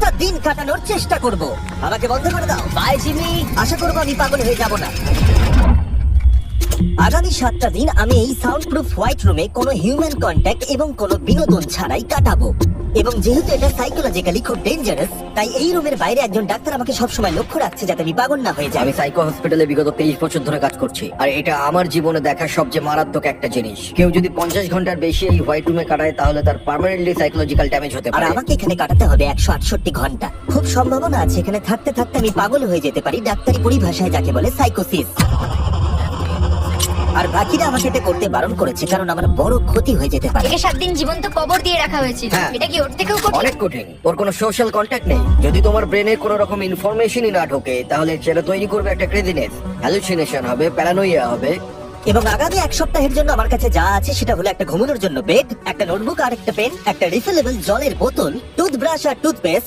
একটা দিন কাটানোর চেষ্টা করব। আমাকে বন্ধ করে দাও। Bye Jimmy. আশা করবো আমি পাগল হয়ে যাব না। আগামী 7টা দিন আমি এই সাউন্ড প্রুফ হোয়াইট রুমে কোনো হিউম্যান কন্ট্যাক্ট এবং কোনো বিনোদন ছাড়াই কাটাবো। এবং যেহেতু এটা সাইকোলজিক্যালি খুব ডেঞ্জারাস, তাই এই রুমের বাইরে একজন ডাক্তার আমাকে সবসময় লক্ষ্য রাখছে যাতে আমি পাগল না হয়ে যাই। আমি সাইকো হসপিটালে বিগত 23 বছর ধরে কাজ করছি, আর এটা আমার জীবনে দেখা সবচেয়ে মারাত্মক একটা জিনিস। কেউ যদি 50 ঘন্টার বেশি এই হোয়াইট রুমে কাটায় তাহলে তার পার্মানেন্টলি সাইকোলজিক্যাল ড্যামেজ হতে আর পারে। আমাকে এখানে কাটাতে হবে 168 ঘন্টা। খুব সম্ভাবনা আছে এখানে থাকতে থাকতে আমি পাগল হয়ে যেতে পারি, ডাক্তারি পরিভাষায় যাকে বলে সাইকোসিস। আর বাকিরা আমাকে এটা করতে বারণ করেছে কারণ আমার বড় ক্ষতি হয়ে যেতে পারে। একে 7 দিন জীবন্ত কবর দিয়ে রাখা হয়েছিল। হ্যাঁ। এটা কি ওর থেকেও কঠিন? অনেক কঠিন। ওর কোনো সোশ্যাল কন্ট্যাক্ট নেই। যদি তোমার ব্রেনে কোনো রকম ইনফরমেশনই না ঢোকে তাহলে সেটা তৈরি করবে একটা ক্রেজিনেস, হ্যালুসিনেশন হবে, প্যারানোইয়া হবে। এবং আগামী 1 সপ্তাহের জন্য আমার কাছে যা আছে সেটা হলো একটা ঘুমানোর জন্য বেড, একটা নোটবুক আর একটা পেন, একটা রিফিলেবল জলের বোতল, টুথব্রাশ আর টুথপেস্ট,